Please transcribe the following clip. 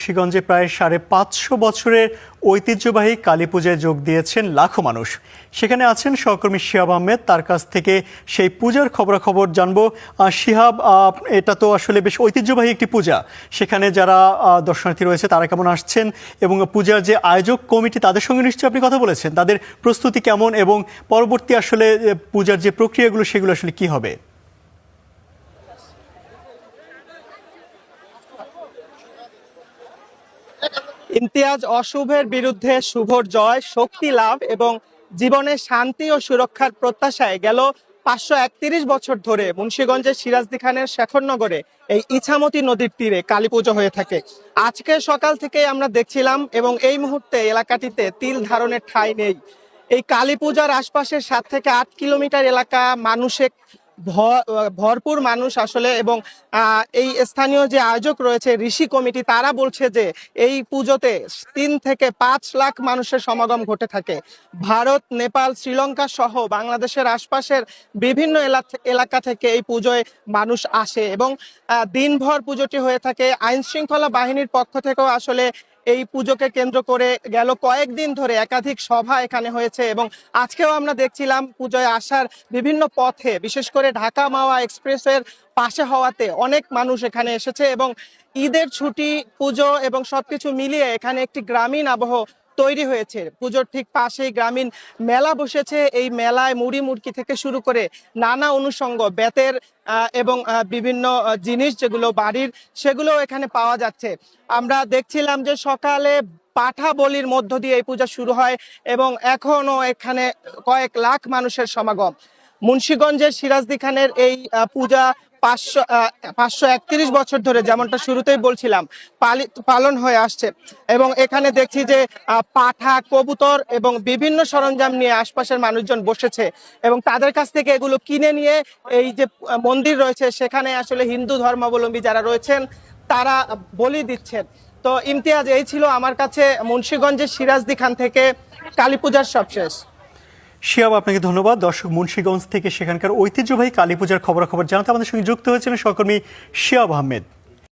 মুন্সিগঞ্জে প্রায় ৫৫০ বছরের ঐতিহ্যবাহী কালী পূজায় যোগ দিয়েছেন লাখো মানুষ। সেখানে আছেন সহকর্মী শিহাব আহমেদ, তার কাছ থেকে সেই পূজার খবরাখবর জানবো। শিহাব, এটা তো আসলে বেশ ঐতিহ্যবাহী একটি পূজা, সেখানে যারা দর্শনার্থী রয়েছে তারা কেমন আসছেন এবং পূজার যে আয়োজক কমিটি তাদের সঙ্গে নিশ্চয়ই আপনি কথা বলেছেন, তাদের প্রস্তুতি কেমন এবং পরবর্তী আসলে পূজার যে প্রক্রিয়াগুলো সেগুলো আসলে কি হবে? ইমতিয়াজ, অশুভের বিরুদ্ধে শুভর জয়, শক্তি লাভ এবং জীবনে শান্তি ও সুরক্ষার প্রত্যাশায় গেল ৫৩১ বছর ধরে মুন্সিগঞ্জের সিরাজদি খানের শেখরনগরে এই ইছামতি নদীর তীরে কালী পুজো হয়ে থাকে। আজকে সকাল থেকে আমরা দেখছিলাম এবং এই মুহূর্তে এলাকাটিতে তিল ধারণের ঠাঁই নেই। এই কালী পূজার আশপাশের ৭ থেকে ৮ কিলোমিটার এলাকা মানুষে ভরপুর মানুষ আসলে, এবং এই স্থানীয় যে আয়োজক রয়েছে ঋষি কমিটি, তারা বলছে যে এই পুজোতে ৩ থেকে ৫ লাখ মানুষের সমাগম ঘটে থাকে। ভারত, নেপাল, শ্রীলঙ্কা সহ বাংলাদেশের আশপাশের বিভিন্ন এলাকা থেকে এই পুজোয় মানুষ আসে এবং দিনভর পুজোটি হয়ে থাকে। আইন শৃঙ্খলা বাহিনীর পক্ষ থেকেও আসলে এই পুজোকে কেন্দ্র করে গেল কয়েকদিন ধরে একাধিক সভা এখানে হয়েছে এবং আজকেও আমরা দেখছিলাম পুজোয় আসার বিভিন্ন পথে, বিশেষ করে ঢাকা মাওয়া এক্সপ্রেসের পাশে হওয়াতে অনেক মানুষ এখানে এসেছে এবং ঈদের ছুটি, পুজো এবং সবকিছু মিলিয়ে এখানে একটি গ্রামীণ আবহ তৈরি হয়েছে। পুজোর ঠিক পাশেই গ্রামীণ মেলা বসেছে। এই মেলায় মুড়ি মুড়কি থেকে শুরু করে নানা অনুষঙ্গ, বেতের এবং বিভিন্ন জিনিস যেগুলো বাড়ির, সেগুলো এখানে পাওয়া যাচ্ছে। আমরা দেখছিলাম যে সকালে পাঠা বলির মধ্য দিয়ে এই পূজা শুরু হয় এবং এখনো এখানে কয়েক লাখ মানুষের সমাগম। মুন্সিগঞ্জের সিরাজদি খানের এই পূজা ৫৩১ বছর ধরে, যেমনটা শুরুতেই বলছিলাম, পালন হয়ে আসছে এবং এখানে দেখছি যে পাঠা, কবুতর এবং বিভিন্ন সরঞ্জাম নিয়ে আশপাশের মানুষজন বসেছে এবং তাদের কাছ থেকে এগুলো কিনে নিয়ে এই যে মন্দির রয়েছে সেখানে আসলে হিন্দু ধর্মাবলম্বী যারা রয়েছেন তারা বলি দিচ্ছেন। তো ইমতিয়াজ, এই ছিল আমার কাছে মুন্সিগঞ্জের সিরাজদি খান থেকে কালী পূজার সবশেষ। শিহাব, আপনাকে ধন্যবাদ। দর্শক, মুন্সিগঞ্জ থেকে সেখানকার ঐতিহ্যবাহী কালী পূজার খবরাখবর জানাতে আমাদের সঙ্গে যুক্ত হয়েছিলেন সহকর্মী শিহাব আহমেদ।